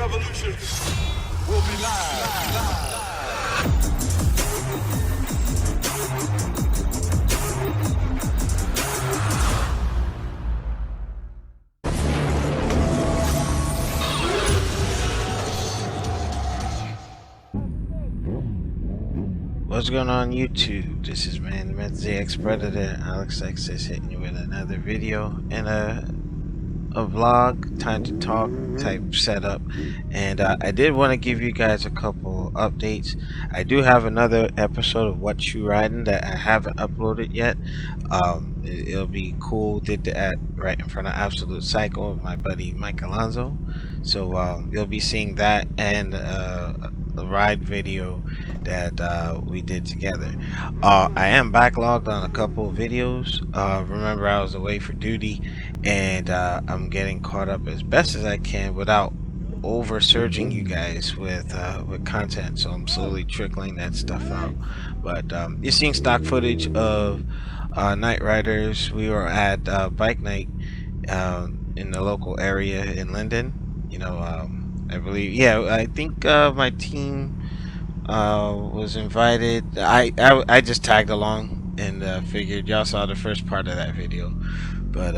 revolution will be live. What's going on YouTube? This is Man ZX Predator. Alex X is hitting you with another video and a vlog, time to talk type setup. And I did want to give you guys a couple updates. I do have another episode of What You Riding that I haven't uploaded yet. It'll be cool. Did that right in front of Absolute Cycle with my buddy Mike Alonso. So you'll be seeing that and a ride video that we did together. I am backlogged on a couple of videos. Remember, I was away for duty, and I'm getting caught up as best as I can without over surging you guys with content. So I'm slowly trickling that stuff out. But you're seeing stock footage of night riders. We were at bike night in the local area in Linden. You know, I believe, yeah, I think my team was invited. I just tagged along and figured y'all saw the first part of that video. But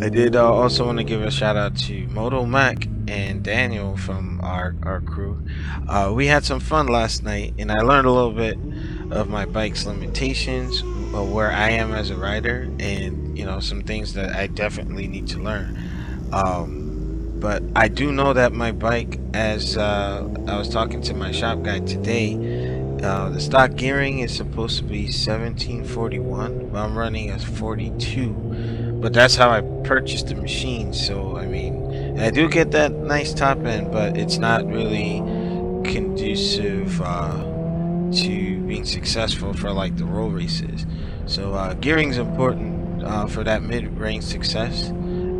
I did also want to give a shout out to Motomac and Daniel from our crew. We had some fun last night, and I learned a little bit of my bike's limitations, where I am as a rider, and you know, some things that I definitely need to learn. But I do know that my bike, as I was talking to my shop guy today, the stock gearing is supposed to be 1741, but I'm running a 42. But that's how I purchased the machine. So I mean, I do get that nice top end, but it's not really conducive to being successful for like the road races. So gearing is important for that mid-range success.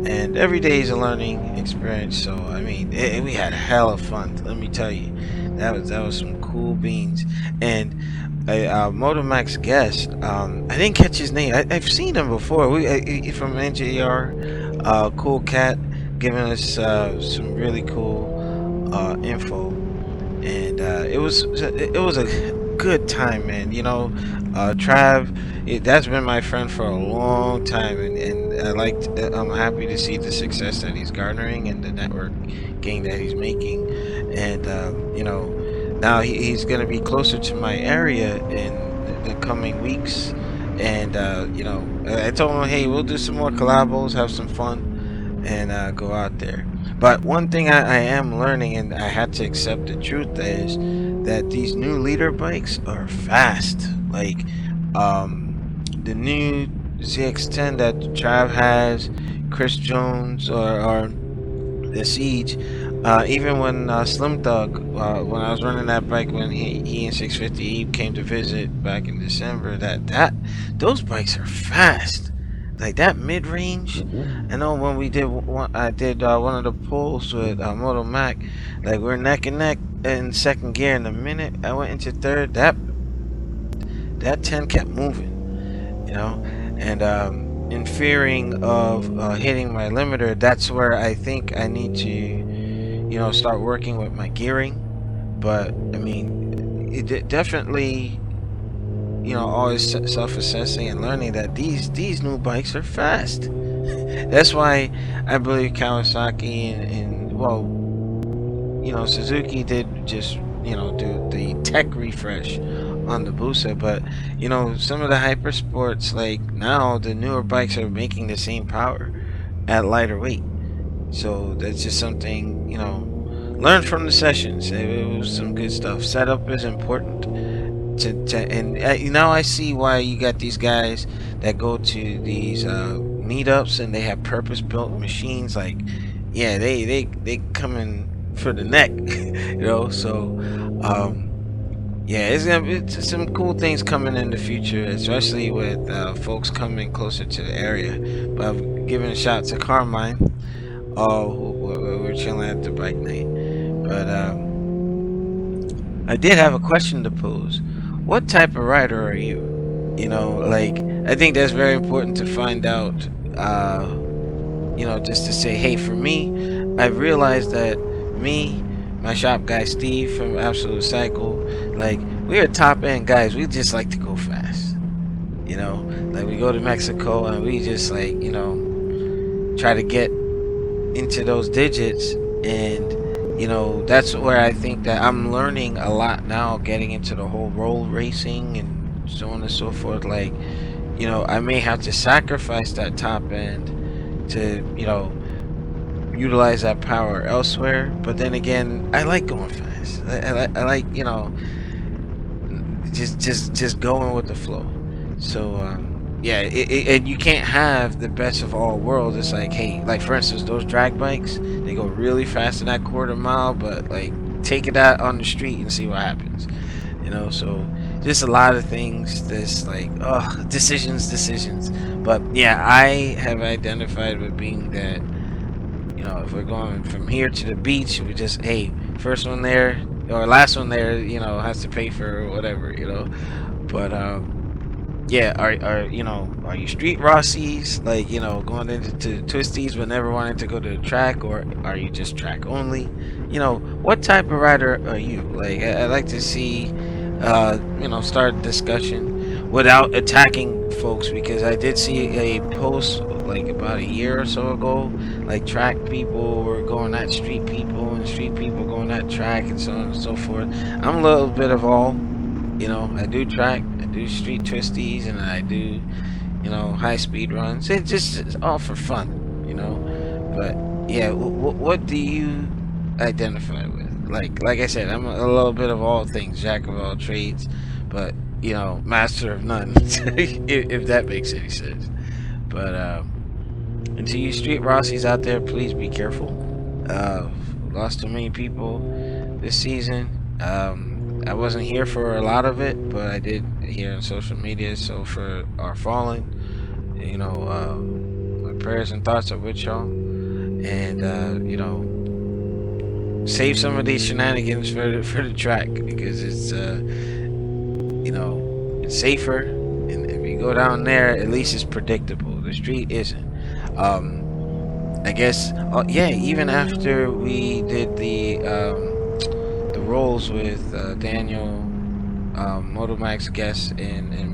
And every day is a learning experience. So I mean, we had hella fun. Let me tell you, that was some cool beans. And Motomac's guest, I didn't catch his name. I've seen him before. We from NJR, cool cat, giving us some really cool info. And it was a good time, man. You know, Trav, that's been my friend for a long time, and I'm happy to see the success that he's garnering and the network gain that he's making. And you know, now he's going to be closer to my area in the coming weeks. And you know, I told him, hey, we'll do some more collabos, have some fun, and go out there. But one thing I am learning, and I had to accept the truth, is that these new leader bikes are fast. Like the new ZX10 that Trav has, Chris Jones, or the Siege, even when Slim Thug, when I was running that bike when he and 650 came to visit back in December, those bikes are fast. Like that mid-range, I know when we did I did one of the pulls with Motomac, like we're neck and neck in second gear. In the minute I went into third, that 10 kept moving, you know. And in fearing of hitting my limiter, that's where I think I need to, you know, start working with my gearing. But I mean, it definitely, you know, always self-assessing and learning that these new bikes are fast. That's why I believe Kawasaki and well, you know, Suzuki did just, you know, do the tech refresh on the Busa. But you know, some of the hyper sports, like now the newer bikes are making the same power at lighter weight. So that's just something, you know, learn from the sessions. It was some good stuff. Setup is important. And now I see why you got these guys that go to these meetups and they have purpose-built machines. Like, yeah, they come in for the neck, you know. So yeah, it's some cool things coming in the future, especially with folks coming closer to the area. But I'm giving a shout to Carmine. We're chilling at the bike night. But I did have a question to pose. What type of rider are you? You know, like, I think that's very important to find out. You know, just to say, hey, for me, I realized that me, my shop guy Steve from Absolute Cycle, like, we are top end guys. We just like to go fast. You know, like we go to Mexico and we just like, try to get into those digits. And that's where I think that I'm learning a lot now, getting into the whole roll racing and so on and so forth. Like, I may have to sacrifice that top end to, utilize that power elsewhere. But then again, I like going fast. I like, just going with the flow. So yeah, and you can't have the best of all worlds. It's like, hey, like for instance, those drag bikes, they go really fast in that quarter mile, but like take it out on the street and see what happens. So just a lot of things that's like, oh, decisions. But yeah, I have identified with being that, if we're going from here to the beach, we just, hey, first one there or last one there, has to pay for whatever. But yeah, are you street Rossies, like, going into twisties but never wanting to go to the track, or are you just track only? What type of rider are you? Like, I'd like to see, start a discussion without attacking folks, because I did see a post like about a year or so ago, like track people were going at street people and street people going at track and so on and so forth. I'm a little bit of all. I do track, I do street twisties, and I do, high speed runs. It's all for fun. But yeah, what do you identify with? Like I said, I'm a little bit of all things, jack of all trades, but master of none. if that makes any sense. But and to you street Rossies out there, please be careful. Lost too many people this season. I wasn't here for a lot of it, but I did hear on social media. So for our fallen, my prayers and thoughts are with y'all, and save some of these shenanigans for the track, because it's it's safer, and if you go down there, at least it's predictable. The street isn't. I guess, yeah, even after we did the rolls with Daniel, Motomac's guest, and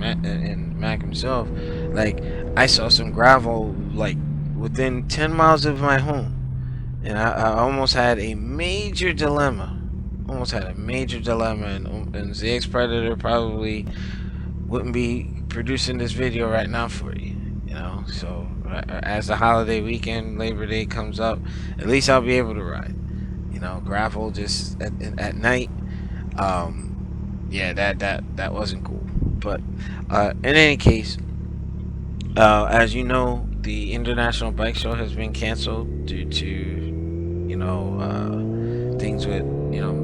Mac himself, like, I saw some gravel like within 10 miles of my home, and I almost had a major dilemma. And ZX Predator probably wouldn't be producing this video right now for you. So as the holiday weekend, Labor Day comes up, at least I'll be able to ride. Gravel just at night. Yeah, that wasn't cool. But in any case, as you know, the International Bike Show has been canceled due to things with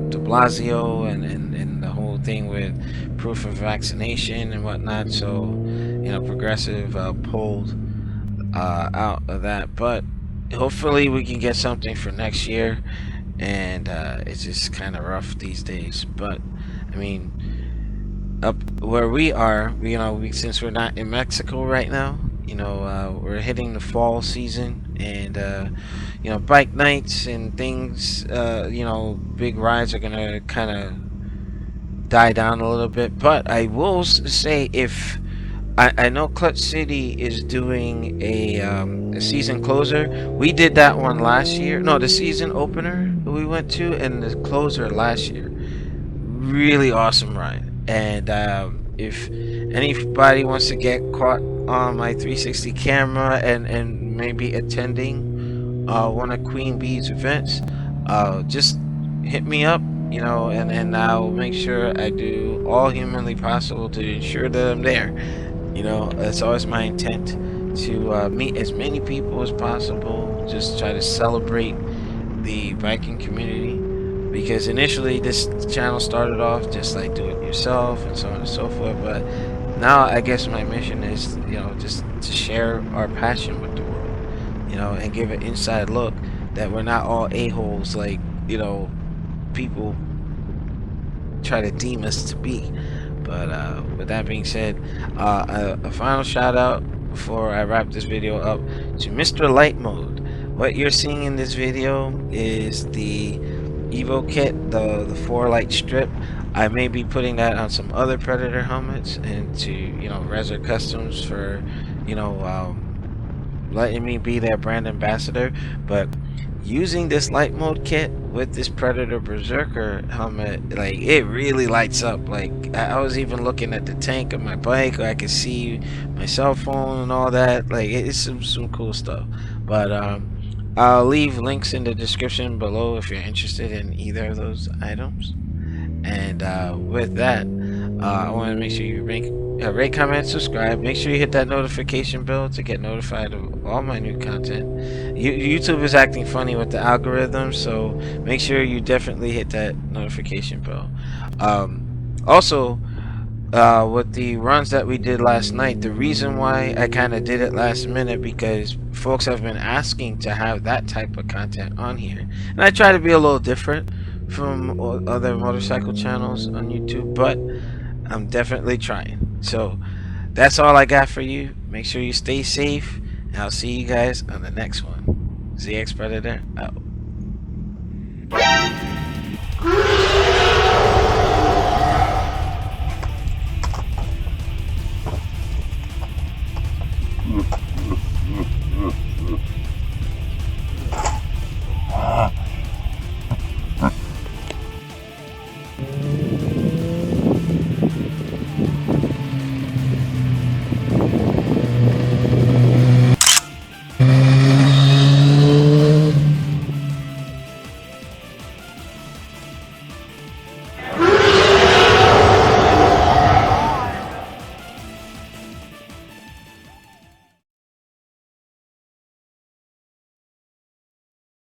De Blasio and the whole thing with proof of vaccination and whatnot. So Progressive pulled out of that, but hopefully we can get something for next year. And it's just kind of rough these days. But I mean, up where we are, since we're not in Mexico right now, we're hitting the fall season, and bike nights and things, big rides are gonna kind of die down a little bit. But I will say, if I know Clutch City is doing a season closer. We did that one last year. No, the season opener we went to, and the closer last year. Really awesome ride. And if anybody wants to get caught on my 360 camera and maybe attending one of Queen Bee's events, just hit me up. And I'll make sure I do all humanly possible to ensure that I'm there. It's always my intent to meet as many people as possible, just try to celebrate the biking community, because initially this channel started off just like do it yourself and so on and so forth, but now I guess my mission is just to share our passion with the world, and give an inside look that we're not all a-holes like people try to deem us to be. But with that being said, a final shout out before I wrap this video up to Mr. Light Mode. What you're seeing in this video is the Evo kit, the 4 light strip. I may be putting that on some other Predator helmets and to, Reser Customs for, letting me be their brand ambassador. But using this light mode kit with this Predator Berserker helmet, like, it really lights up. Like, I was even looking at the tank of my bike, I could see my cell phone and all that. Like, it's some cool stuff. But I'll leave links in the description below if you're interested in either of those items. And with that, I want to make sure you rate, comment, subscribe. Make sure you hit that notification bell to get notified of all my new content. YouTube is acting funny with the algorithm, so make sure you definitely hit that notification bell. Also, with the runs that we did last night, the reason why I kind of did it last minute, because folks have been asking to have that type of content on here, and I try to be a little different from other motorcycle channels on YouTube, but I'm definitely trying. So that's all I got for you. Make sure you stay safe, and I'll see you guys on the next one. ZX Predator out.